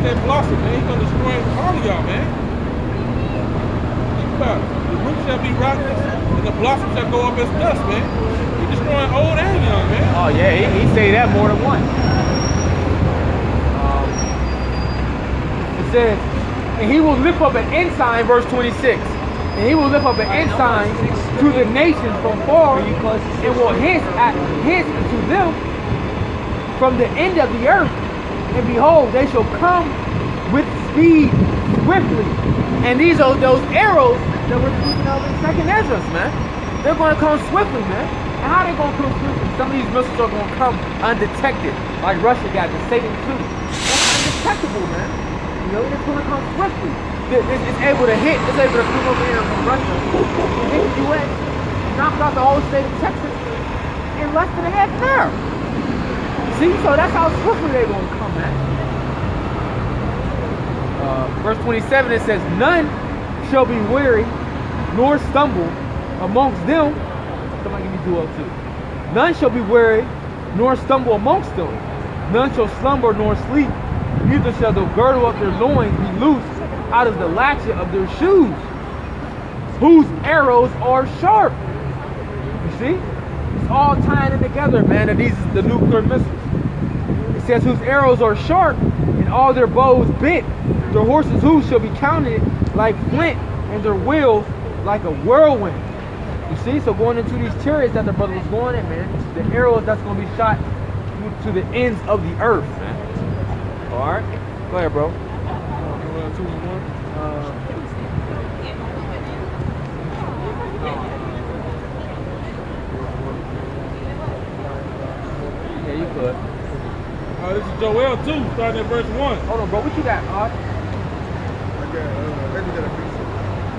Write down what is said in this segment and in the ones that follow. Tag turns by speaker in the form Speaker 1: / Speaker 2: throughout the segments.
Speaker 1: that blossom, man. He's gonna destroy all of y'all, man. Think about it. The root shall be rottenness, and the blossom shall go up as dust, man. He's destroying old and young, man.
Speaker 2: Oh yeah, he say that more than once. It says, and he will lift up an ensign, verse 26. And he will lift up an ensign to the nations from far, and will hint to them from the end of the earth. And behold, they shall come with speed swiftly. And these are those arrows that we're speaking of in 2nd Ezra, man. They're going to come swiftly, man. And how they going to come swiftly? Some of these missiles are going to come undetected, like Russia got the Satan II. That's undetectable, man. You know, it's going to come swiftly. It's able to hit. It's able to come over here from Russia and hit the U.S. knock out the whole state of Texas in less than a half an hour. See, so that's how swiftly they're going to come, man. Verse 27, it says, none shall be weary nor stumble amongst them. Somebody give me duo too. None shall be weary nor stumble amongst them. None shall slumber nor sleep. Neither shall the girdle of their loins be loosed out of the latchet of their shoes, whose arrows are sharp. You see? It's all tying in together, man, and these are the nuclear missiles. It says, whose arrows are sharp, and all their bows bent. Their horses' hoofs shall be counted like flint, and their wheels like a whirlwind. You see? So going into these chariots that the brother was going in, man, the arrows that's going to be shot to the ends of the earth, man. All right? Go ahead, bro.
Speaker 1: 2 and 1.
Speaker 2: Yeah, you could.
Speaker 1: This is Joel 2, starting at verse 1.
Speaker 2: Hold on, bro. What you got, Odd?
Speaker 3: Maybe got a precept.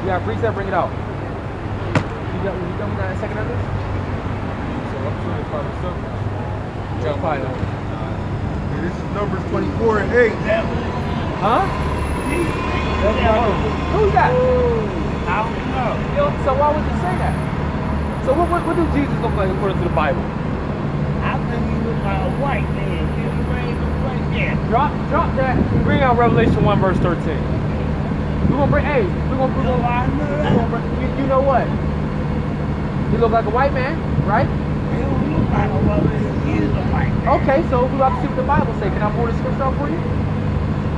Speaker 2: You got a precept? Bring it out. You got a second on this?
Speaker 1: So I'm sure it's probably something.
Speaker 2: Yeah, probably not.
Speaker 3: Yeah, this is Numbers 24 and 8.
Speaker 2: Huh? Who's that?
Speaker 4: I don't know.
Speaker 2: Yo, so why would you say that? So what do Jesus look like according to the Bible?
Speaker 4: I think he look like a white man. He was raised right there.
Speaker 2: Drop that. Bring out Revelation 1 verse 13. We're gonna bring. Hey, we're gonna bring. You know what? He look like a white man, right?
Speaker 4: He don't look like a white man. He is a white man.
Speaker 2: Okay, so we have to see what the Bible say. Can I pull the scripture out for you?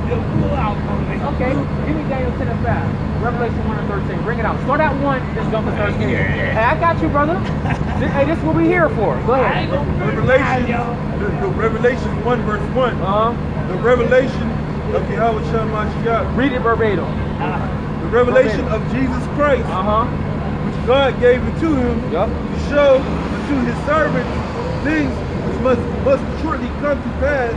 Speaker 4: He'll pull out for me.
Speaker 2: Okay, give me Daniel 10 and 5. Revelation 1 and 13. Bring it out. Start at 1, just jump to 13.
Speaker 4: Yeah.
Speaker 2: Hey, I got you, brother. Hey, this is what we're here for. Go
Speaker 4: I
Speaker 2: ahead.
Speaker 4: ain't gonna bring
Speaker 3: Revelation,
Speaker 4: it out, y'all.
Speaker 3: the Revelation 1 verse 1. The revelation of Yahweh Shemashiyah.
Speaker 2: Read it verbatim.
Speaker 3: The revelation of Jesus Christ, which God gave unto him
Speaker 2: Yup.
Speaker 3: to show unto his servants things which must shortly come to pass,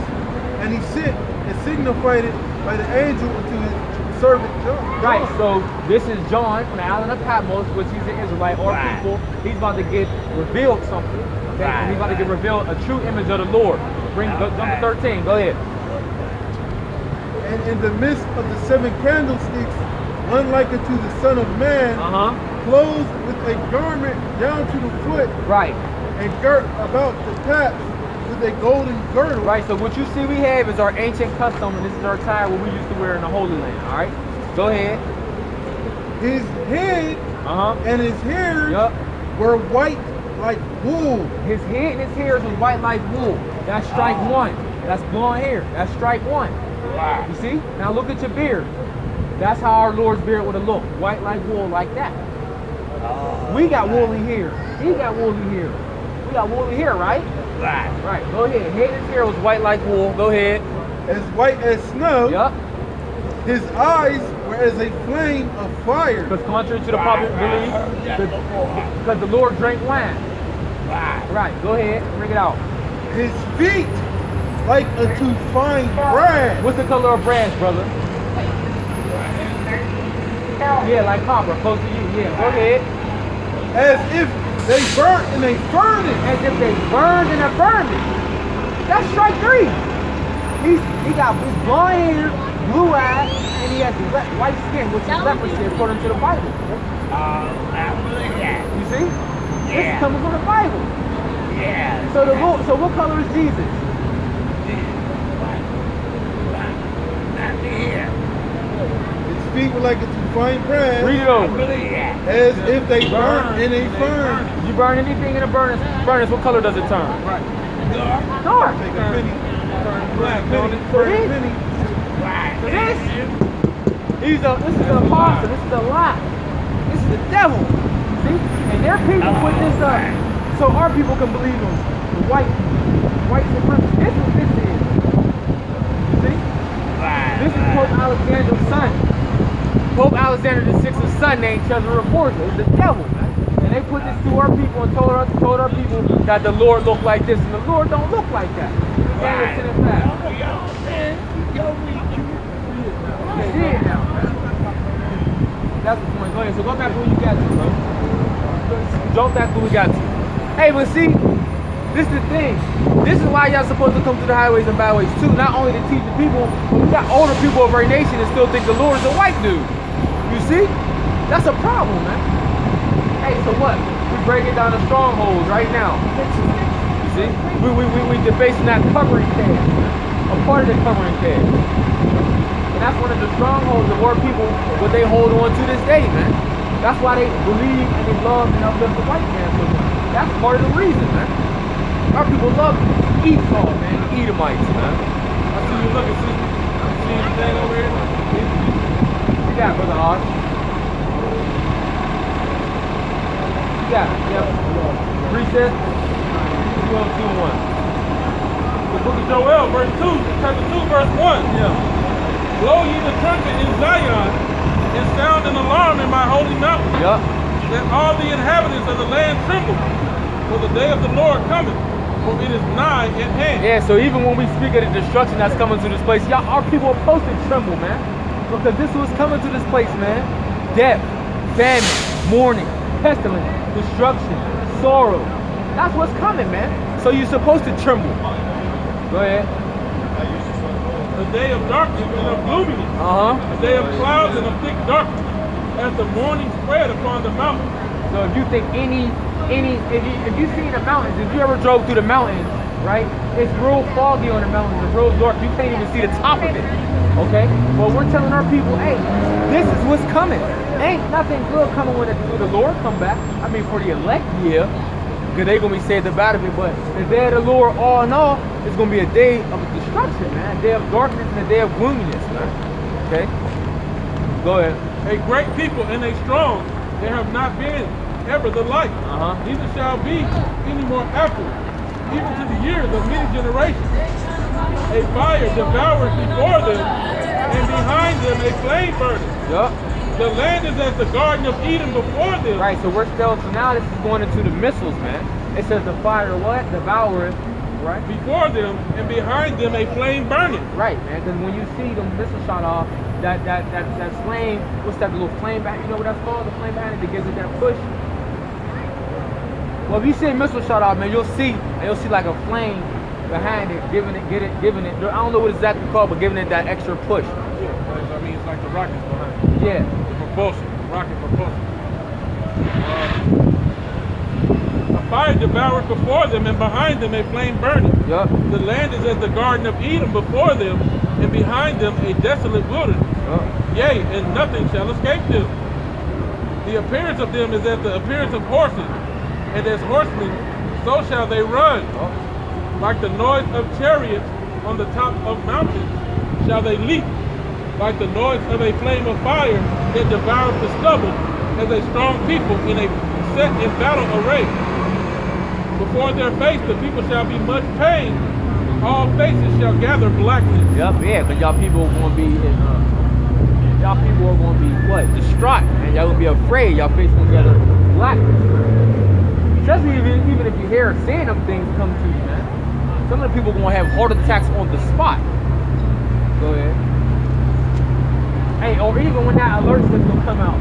Speaker 3: and he sent and signified it by the angel unto his servant John.
Speaker 2: Right, so this is John from the island of Patmos, which he's an Israelite or people. He's about to get revealed something. Okay?
Speaker 4: Right.
Speaker 2: He's about to get revealed a true image of the Lord. Jump to 13. Go ahead.
Speaker 3: And in the midst of the 7 candlesticks, one like unto the Son of Man, clothed with a garment down to the foot,
Speaker 2: Right.
Speaker 3: and girt about the paps with a golden girdle.
Speaker 2: Right, so what you see we have is our ancient custom, and this is our attire what we used to wear in the Holy Land. All right? Go ahead.
Speaker 3: His head and his hairs were white like wool.
Speaker 2: His head and his hairs was white like wool. That's strike 1. That's blonde hair. That's strike 1. You see? Now look at your beard. That's how our Lord's beard would have looked. White like wool, like that. We got woolly hair. He got woolly hair. We got woolly hair, right?
Speaker 4: Right.
Speaker 2: Right. Go ahead. Head and his hair was white like wool. Go ahead.
Speaker 3: As white as snow.
Speaker 2: Yup.
Speaker 3: His eyes were as a flame of fire.
Speaker 2: Because contrary to the public belief, because the Lord drank wine. Right. Go ahead. Bring it out.
Speaker 3: His feet like unto fine brass.
Speaker 2: What's the color of brass, brother? Yeah, like copper. Close to you. Yeah. Go ahead.
Speaker 3: As if they burnt in a furnace.
Speaker 2: As if they burned in a furnace. That's strike 3. He got blonde hair, blue eyes, and he has white skin, which is leprosy according to the Bible.
Speaker 4: I believe that.
Speaker 2: You see? This is coming from the Bible.
Speaker 4: Yeah.
Speaker 2: So what color is Jesus?
Speaker 4: Not me.
Speaker 3: people like it to fine brass,
Speaker 2: Read it
Speaker 4: I
Speaker 2: over.
Speaker 4: believe that.
Speaker 3: as if they burn in a furnace.
Speaker 2: You burn anything in a furnace, what color does it turn?
Speaker 1: Right.
Speaker 2: Dark.
Speaker 3: Take a penny, turn black,
Speaker 1: don't
Speaker 3: penny,
Speaker 1: it?
Speaker 3: burn a penny.
Speaker 4: Right.
Speaker 2: So this is an imposter. This is a lie. This is the devil. See? And their people put this up so our people can believe them. The white supremacy. This is what this is. See?
Speaker 4: Right.
Speaker 2: This is Pope Alexander's son. Pope Alexander VI's son named Cesare Borgia. It's the devil. And they put this to our people and told our people that the Lord looked like this, and the Lord don't look like that.
Speaker 4: Right.
Speaker 2: Listen to that.
Speaker 4: Y'all saying, y'all read you.
Speaker 2: You see it now. That's the point. Go ahead. So go back to where you got to, bro. Jump back to where we got to. Hey, but see, this is the thing. This is why y'all supposed to come to the highways and byways too. Not only to teach the people, but we got older people of our nation that still think the Lord is a white dude. You see? That's a problem, man. Hey, so what? We breaking down the strongholds right now. You see? We defacing that covering tag. A part of the covering tag. And that's one of the strongholds of our people, what they hold on to this day, man. That's why they believe and they love and uplift the white man so much. That's part of the reason, man. Our people love Esau, man, Edomites, man.
Speaker 1: I see you looking, sister. See anything over here?
Speaker 2: You got it, Brother Osh. You got it, yep. Reset. 2:2:1.
Speaker 1: The book of Joel, verse 2, chapter 2, verse 1.
Speaker 2: Yeah.
Speaker 1: Blow ye the trumpet in Zion, and sound an alarm in my holy mountain.
Speaker 2: Yup.
Speaker 1: Let all the inhabitants of the land tremble, for the day of the Lord cometh, for it is nigh at hand.
Speaker 2: Yeah, so even when we speak of the destruction that's coming to this place, y'all, our people are supposed to tremble, man. Because this was coming to this place, man. Death, famine, mourning, pestilence, destruction, sorrow. That's what's coming, man. So you're supposed to tremble. Go ahead.
Speaker 1: A day of darkness and of gloominess,
Speaker 2: Uh-huh.
Speaker 1: a day of clouds and of thick darkness, as the morning spread upon the mountain.
Speaker 2: So if you think if you see the mountains, if you ever drove through the mountains, right? It's real foggy on the mountains, it's real dark. You can't even see the top of it. Okay? Well, we're telling our people, hey, this is what's coming. Ain't nothing good coming when the Lord come back. I mean, for the elect, yeah. Because they're going to be saved about it. But the day of the Lord, all in all, it's going to be a day of destruction, man. A day of darkness and a day of gloominess, man. Okay? Go ahead.
Speaker 1: A great people and a strong, there have not been ever the like.
Speaker 2: Uh-huh.
Speaker 1: Neither shall be any more after, even to the years of many generations. A fire devours before them, and behind them a flame burning.
Speaker 2: Yup.
Speaker 1: The land is as the Garden of Eden before them.
Speaker 2: Right, so we're still, so now this is going into the missiles, man. It says the fire what? Devoureth, right?
Speaker 1: Before them, and behind them a flame burning.
Speaker 2: Right, man, because when you see the missile shot off, that flame, what's that little flame back? You know what that's called? The flame behind it that gives it that push. Well, if you see a missile shot off, man, you'll see like a flame behind it, giving it. I don't know what it's exactly called, but giving it that extra push.
Speaker 1: Yeah, I mean, it's like the rockets behind it.
Speaker 2: Yeah.
Speaker 1: The propulsion, rocket propulsion. A fire devoured before them, and behind them a flame burning.
Speaker 2: Yup.
Speaker 1: The land is as the Garden of Eden before them, and behind them a desolate wilderness.
Speaker 2: Yup.
Speaker 1: Yea, and nothing shall escape them. The appearance of them is as the appearance of horses, and as horsemen, so shall they run. Like the noise of chariots on the top of mountains, shall they leap. Like the noise of a flame of fire that devours the stubble, as a strong people in a set in battle array. Before their face the people shall be much pain, all faces shall gather blackness.
Speaker 2: Yup, yeah, because y'all people are going to be, what? Distraught, man. Y'all going to be afraid. Y'all face going to gather blackness. Especially even if you hear seeing them things come to you, man. Some of the people are going to have heart attacks on the spot. Go ahead. Hey, or even when that alert system come out,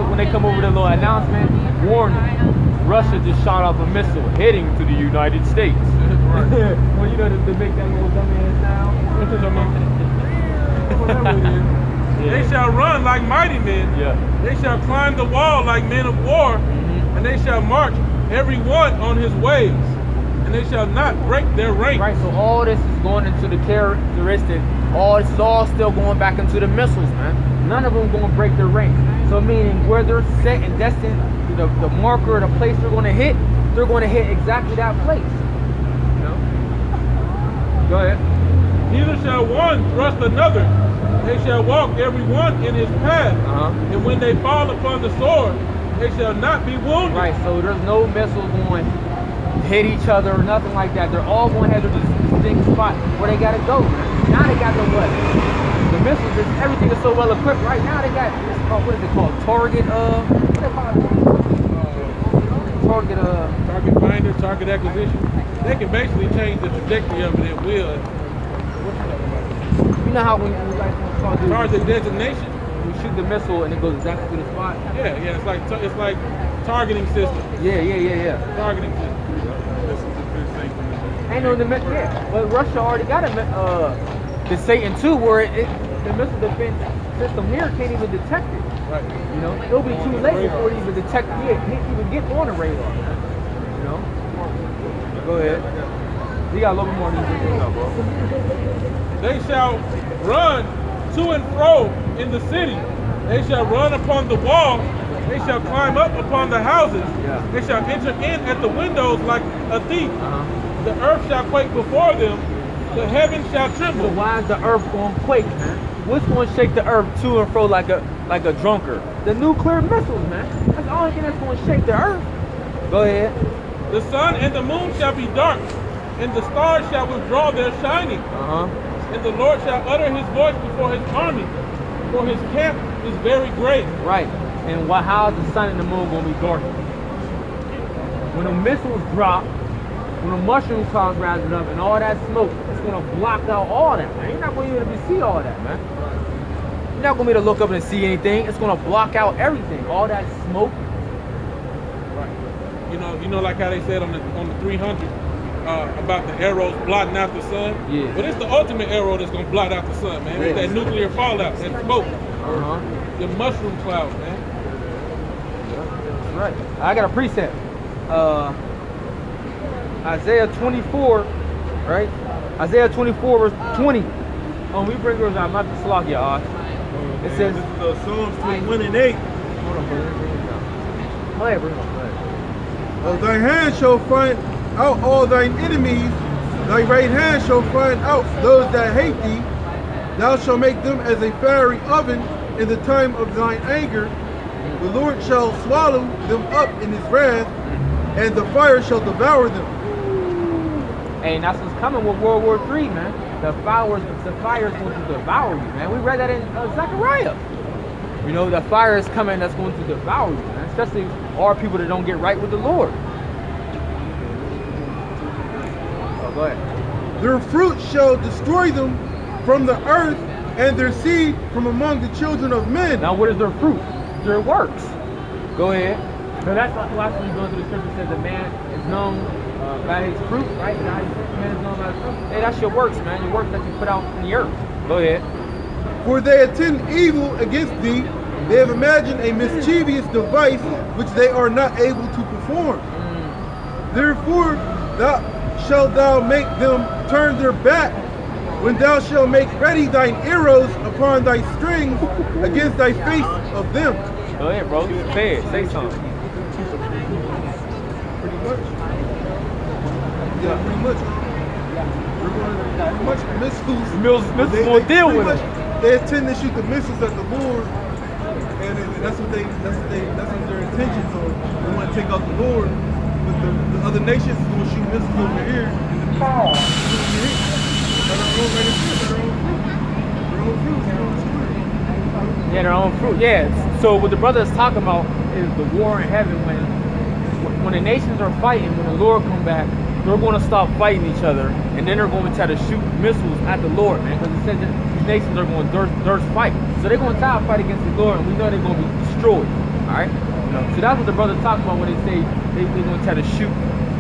Speaker 2: when they come over the little announcement, warning, Russia just shot off a missile heading to the United States. Well, you know, to make that little dumbass sound.
Speaker 1: They shall run like mighty men.
Speaker 2: Yeah.
Speaker 1: They shall climb the wall like men of war, and they shall march every one on his ways. and they shall not break their ranks.
Speaker 2: Right, so all this is going into the characteristic. All this is all still going back into the missiles, man. None of them going to break their ranks. So meaning where they're set and destined, the marker, the place they're going to hit exactly that place. You know? Go ahead.
Speaker 1: Neither shall one thrust another. They shall walk every one in his path. And when they fall upon the sword, they shall not be wounded.
Speaker 2: Right, so there's no missiles going to hit each other or nothing like that. They're all going to have this distinct spot where they got to go. Now they got the what? The missiles, everything is so well equipped. Right now they got, what is it called? Target, what they call it?
Speaker 1: Target finder, target acquisition. They can basically change the trajectory of it at will.
Speaker 2: You know how when you like
Speaker 1: Target designation.
Speaker 2: You shoot the missile and it goes exactly to the spot.
Speaker 1: Yeah, it's like targeting system.
Speaker 2: Yeah.
Speaker 1: Targeting system.
Speaker 2: Ain't no but Russia already got the Satan too, where the missile defense system here can't even detect it.
Speaker 1: Right.
Speaker 2: You know, it'll be too late before it even detect it. It can't even get on the radar. You know. Go ahead. You got a little bit more than you know, bro.
Speaker 1: They shall run to and fro in the city. They shall run upon the wall. They shall climb up upon the houses.
Speaker 2: Yeah.
Speaker 1: They shall enter in at the windows like a thief. The earth shall quake before them. The heavens shall tremble.
Speaker 2: So why is the earth going to quake, man? What's going to shake the earth to and fro like a drunkard? The nuclear missiles, man. That's the only thing that's going to shake the earth. Go ahead.
Speaker 1: The sun and the moon shall be dark, and the stars shall withdraw their shining. And the Lord shall utter his voice before his army, for his camp is very great.
Speaker 2: Right. And how is the sun and the moon going to be dark? When the missiles drop, when the mushroom clouds rising up and all that smoke, it's going to block out all that, man. You're not going to be able to see all that, man. You're not going to be able to look up and see anything. It's going to block out everything, all that smoke.
Speaker 1: Right. You know, like how they said on the 300 about the arrows blotting out the sun.
Speaker 2: Yeah.
Speaker 1: But it's the ultimate arrow that's going to blot out the sun, man. It's that nuclear fallout, that smoke. The mushroom clouds, man.
Speaker 2: That's right. I got a precept. Isaiah 24, right? Isaiah 24 verse 20. We bring yours out. My slog, y'all. It says,
Speaker 3: this is Psalms 21 and 8.
Speaker 2: Hold on, bring it down. Go ahead, bring it on.
Speaker 3: Thy hand shall find out all thine enemies. Thy right hand shall find out those that hate thee. Thou shalt make them as a fiery oven in the time of thine anger. The Lord shall swallow them up in his wrath, and the fire shall devour them.
Speaker 2: Hey, that's what's coming with World War III, man. The fire is going to devour you, man. We read that in Zechariah. You know, the fire is coming that's going to devour you, man. Especially our people that don't get right with the Lord. Oh, go ahead.
Speaker 3: Their fruit shall destroy them from the earth, and their seed from among the children of men.
Speaker 2: Now, what is their fruit? Their works. Go ahead. So that's why when you go through the scripture, says a man is known by his fruit, right? Man is known by his fruit. Hey, that's your works, man. Your works that you put out in the earth. Go ahead.
Speaker 3: For they intend evil against thee. They have imagined a mischievous device which they are not able to perform. Therefore, shalt thou make them turn their back, when thou shalt make ready thine arrows upon thy strings against thy face of them.
Speaker 2: Go ahead, bro. Say it. Say something.
Speaker 3: Pretty much. Yeah, pretty much. Pretty much missiles.
Speaker 2: Missiles will deal with it.
Speaker 3: They intend to shoot the missiles at the Lord, and that's what their intentions are. They want to take out the Lord, but the other nations is going to shoot missiles over here.
Speaker 2: Yeah, their own fruit. Yeah. So what the brother is talking about is the war in heaven when the nations are fighting. When the Lord come back, they're going to stop fighting each other, and then they're going to try to shoot missiles at the Lord, man. Because it says that these nations are going to fight. So they're going to try to fight against the Lord, and we know they're going to be destroyed. All right. So that's what the brother's talking about when they say they're going to try to shoot.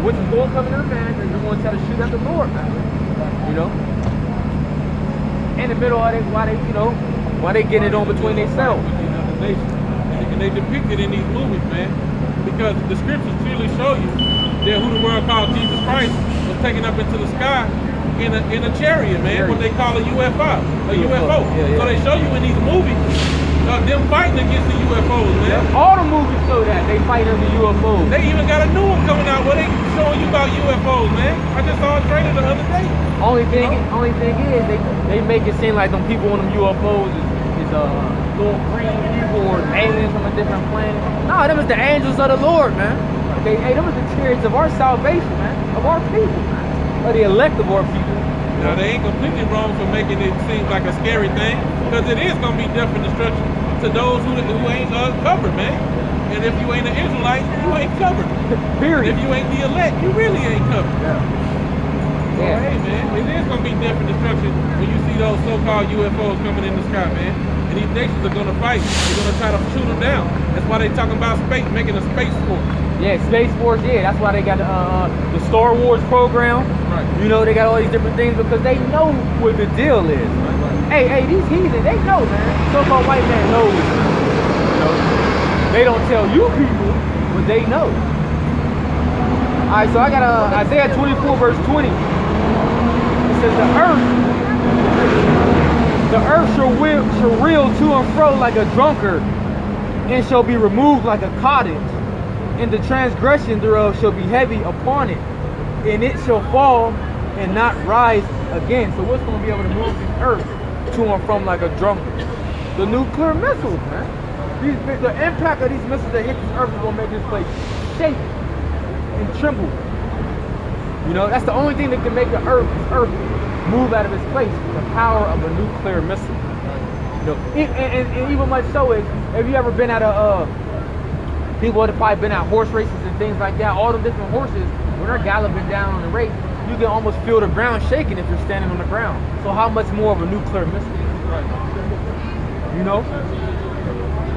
Speaker 2: Which is going to come in their man, and they're going to try to shoot at the Lord, man. You know. In the middle of it, why they get it on between themselves.
Speaker 1: And they depict it in these movies, man, because the scriptures clearly show you then who the world called Jesus Christ was taken up into the sky in a chariot, man, what they call a UFO.
Speaker 2: Yeah.
Speaker 1: So they show you in these movies them fighting against the UFOs, man.
Speaker 2: All the movies show that they fight under UFOs.
Speaker 1: They even got a new one coming out where they showing you about UFOs, man. I just saw a trailer the other day.
Speaker 2: Only thing is they make it seem like them people on them UFOs is little green people or aliens from a different planet. No, them is the angels of the Lord, man. Okay, hey, them is the chariots of our salvation, man, of our people, man, of the elect of our people.
Speaker 1: Now, they ain't completely wrong for making it seem like a scary thing, because it is going to be death and destruction to those who ain't covered, man. And if you ain't an Israelite, you ain't covered.
Speaker 2: Period.
Speaker 1: If you ain't the elect, you really ain't covered.
Speaker 2: Yeah.
Speaker 1: So, hey, man, it is going to be death and destruction when you see those so-called UFOs coming in the sky, man. And these nations are going to fight. They're going to try to shoot them down. That's why they talking about space, making a space force.
Speaker 2: Yeah, Space Force, yeah. That's why they got the Star Wars program.
Speaker 1: Right.
Speaker 2: You know, they got all these different things because they know what the deal is.
Speaker 1: Right.
Speaker 2: Hey, these heathens, they know, man. So-called white man knows. You know, they don't tell you people, but they know. All right, so I got Isaiah 24, verse 20. It says, the earth shall reel to and fro like a drunkard, and shall be removed like a cottage. And the transgression thereof shall be heavy upon it, and it shall fall and not rise again. So what's going to be able to move the earth to and from like a drunkard? The nuclear missiles, man. The impact of these missiles that hit this earth is going to make this place shake and tremble. You know, that's the only thing that can make the earth move out of its place, the power of a nuclear missile. You know, and even much so is, have you ever been at people have probably been at horse races and things like that. All the different horses, when they're galloping down on the race, you can almost feel the ground shaking if you're standing on the ground. So how much more of a nuclear missile? You know?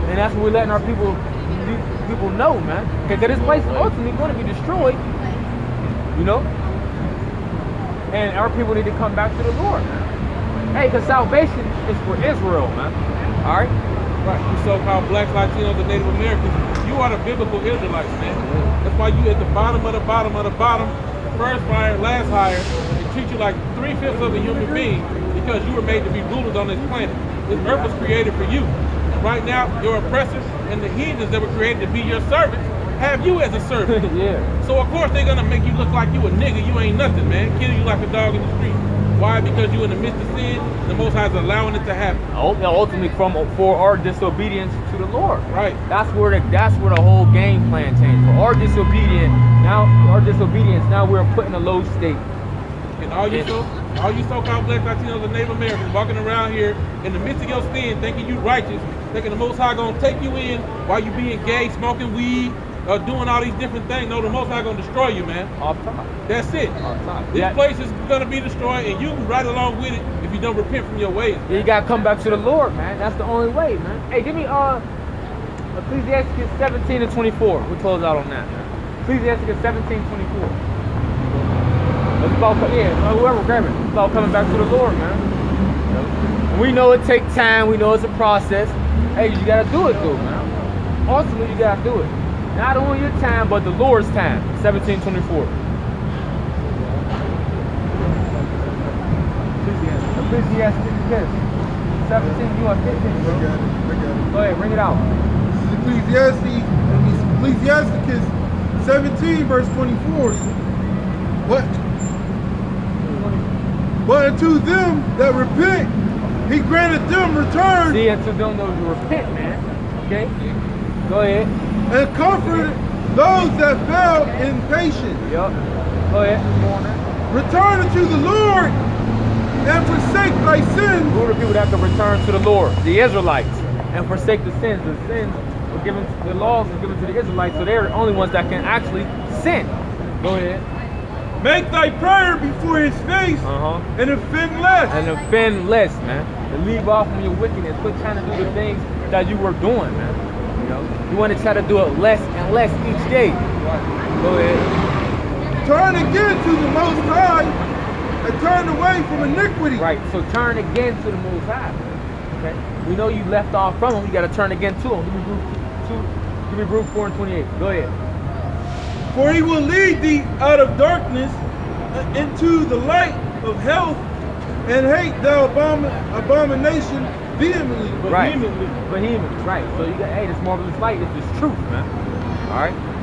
Speaker 2: And that's what we're letting our people know, man. Because this place is ultimately going to be destroyed. You know? And our people need to come back to the Lord, man. Hey, because salvation is for Israel, man. All right?
Speaker 1: Right, you so-called blacks, Latinos, and Native Americans, you are the biblical Israelites, man. That's why you at the bottom of the bottom of the bottom, first hire, last hire, and treat you like 3/5 of a human being because you were made to be rulers on this planet. This earth was created for you. And right now, your oppressors and the heathens that were created to be your servants have you as a servant.
Speaker 2: Yeah.
Speaker 1: So of course they're gonna make you look like you a nigga. You ain't nothing, man. Kill you like a dog in the street. Why? Because you in the midst of sin, the Most High is allowing it to happen.
Speaker 2: Ultimately, for our disobedience to the Lord.
Speaker 1: Right.
Speaker 2: That's where the whole game plan changed. For our disobedience, now we're put in a low state.
Speaker 1: And all you so-called black, Latinos, and Native Americans walking around here in the midst of your sin, thinking you righteous, thinking the Most High gonna take you in while you being gay, smoking weed, doing all these different things. No, the Most High gonna destroy you, man.
Speaker 2: Off top.
Speaker 1: That's it.
Speaker 2: Off top.
Speaker 1: This place is gonna be destroyed, and you right along with it if you don't repent from your ways.
Speaker 2: Yeah, you gotta come back to the Lord, man. That's the only way, man. Hey, give me Ecclesiastes 17:24. We'll close out on that, man. Ecclesiastes 17:24. It's about whoever grab it. It's about coming back to the Lord, man. We know it takes time. We know it's a process. Hey, you gotta do it, though, man. Ultimately, you gotta do it. Not only your time, but the Lord's time. 17:24. Ecclesiastes 17, you are 15, bro. Go ahead, bring it out.
Speaker 3: This is Ecclesiasticus 17, verse 24. What? But unto them that repent, he granted them return.
Speaker 2: See, unto them those who repent, man. Okay? Go ahead.
Speaker 3: And comforted those that fell in patience.
Speaker 2: Yup. Go ahead.
Speaker 3: Return unto the Lord and forsake thy sins.
Speaker 2: Who are the people that have to return to the Lord? The Israelites. And forsake the sins. The sins were given, the laws were given to the Israelites, so they're the only ones that can actually sin. Go ahead.
Speaker 3: Make thy prayer before his face and offend less.
Speaker 2: And offend less, man. And leave off from your wickedness. Quit trying to do the things that you were doing, man. You know, you want to try to do it less and less each day. Go ahead.
Speaker 3: Turn again to the Most High and turn away from iniquity.
Speaker 2: Right. So turn again to the Most High. Okay. We know you left off from him. You got to turn again to him. Give me Luke 4:28. Go ahead.
Speaker 3: For he will lead thee out of darkness into the light of health, and hate thou abomination vehemently.
Speaker 2: Right. Vehemently. Right. So you got, hey, this marvelous light is this truth, man. All right.